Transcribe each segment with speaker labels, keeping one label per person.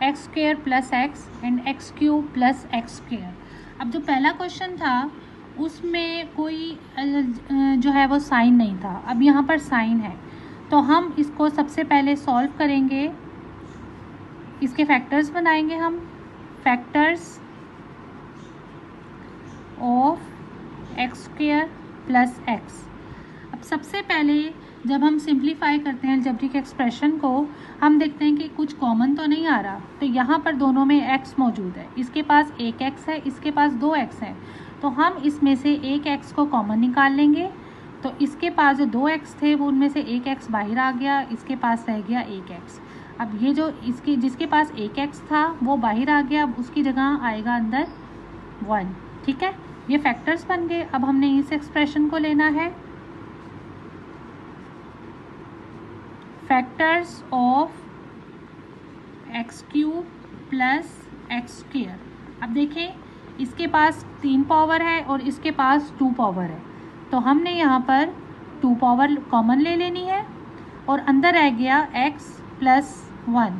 Speaker 1: X square plus x and x cube plus x square. अब जो पहला question था उसमें कोई जो है वो साइन नहीं था, अब यहाँ पर साइन है, तो हम इसको सबसे पहले सॉल्व करेंगे, इसके फैक्टर्स बनाएंगे हम, factors of x square plus x. अब सबसे पहले जब हम सिंप्लीफाई करते हैं अलजेब्रिक एक्सप्रेशन को, हम देखते हैं कि कुछ कॉमन तो नहीं आ रहा, तो यहाँ पर दोनों में x मौजूद है, इसके पास एक x है, इसके पास दो x है, तो हम इसमें से एक x को कॉमन निकाल लेंगे। तो इसके पास जो दो x थे वो उनमें से एक x बाहर आ गया, इसके पास रह गया एक x। अब ये जो इसके जिसके पास एक x था वो बाहर आ गया, अब उसकी जगह आएगा अंदर 1। ठीक है, ये फैक्टर्स बन गए। अब हमने इस एक्सप्रेशन को लेना है factors of x cube plus x square. अब देखें, इसके पास 3 पावर है और इसके पास 2 पावर है, तो हमने यहाँ पर 2 पावर कॉमन ले लेनी है और अंदर रह गया x प्लस 1,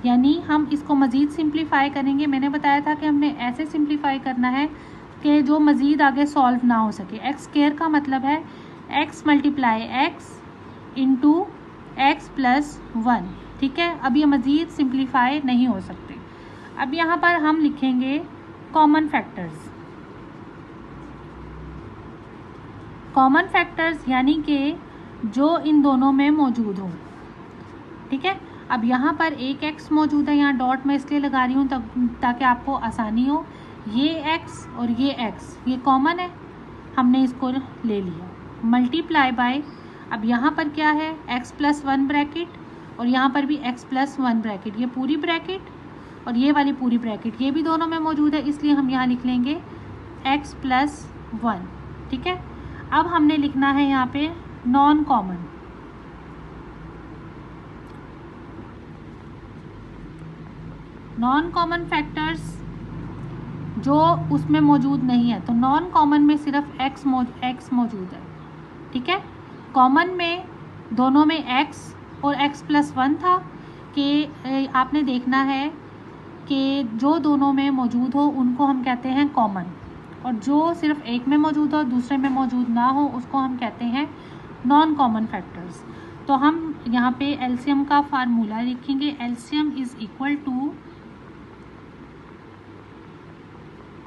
Speaker 1: यानी हम इसको मज़ीद सिंप्लीफाई करेंगे। मैंने बताया था कि हमने ऐसे सिंप्लीफाई करना है कि जो मज़ीद आगे सॉल्व ना हो सके। एक्स स्क्वेयर का मतलब है x multiply x into x plus 1। ठीक है, अब ये मज़ीद सिंप्लीफाई नहीं हो सकते। अब यहाँ पर हम लिखेंगे कॉमन फैक्टर्स। कॉमन फैक्टर्स यानी कि जो इन दोनों में मौजूद हो। ठीक है, अब यहाँ पर एक x मौजूद है, यहाँ डॉट मैं इसलिए लगा रही हूँ ताकि आपको आसानी हो। ये x और ये x ये कॉमन है, हमने इसको ले लिया, मल्टीप्लाई बाय, अब यहाँ पर क्या है x प्लस 1 ब्रैकेट और यहाँ पर भी x प्लस 1 ब्रैकेट, ये पूरी ब्रैकेट और ये वाली पूरी ब्रैकेट, ये भी दोनों में मौजूद है, इसलिए हम यहाँ लिख लेंगे x प्लस 1। ठीक है, अब हमने लिखना है यहाँ पे non common. Non common factors जो उसमें मौजूद नहीं है, तो नॉन कॉमन में सिर्फ x मौजूद है। ठीक है, कॉमन में दोनों में x और x प्लस 1 था कि आपने देखना है कि जो दोनों में मौजूद हो उनको हम कहते हैं कॉमन, और जो सिर्फ एक में मौजूद हो दूसरे में मौजूद ना हो उसको हम कहते हैं नॉन कॉमन फैक्टर्स। तो हम यहाँ पे एलसीएम का फार्मूला लिखेंगे, LCM is equal to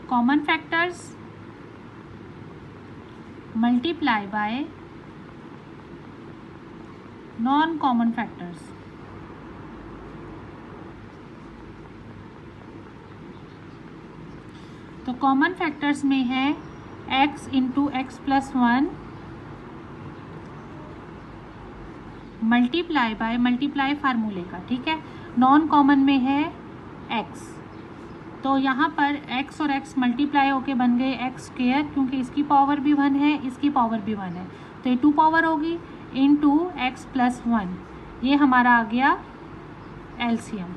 Speaker 1: common factors multiply by non common factors. तो कॉमन फैक्टर्स में है x into x plus 1 multiply by, multiply फार्मूले का। ठीक है, नॉन कॉमन में है x, तो यहाँ पर x और x मल्टीप्लाई होके बन गए एक्स स्क्वेयर, क्योंकि इसकी पावर भी 1 है इसकी पावर भी 1 है, तो ये 2 पावर होगी इंटू एक्स प्लस 1, ये हमारा आ गया एलसीएम।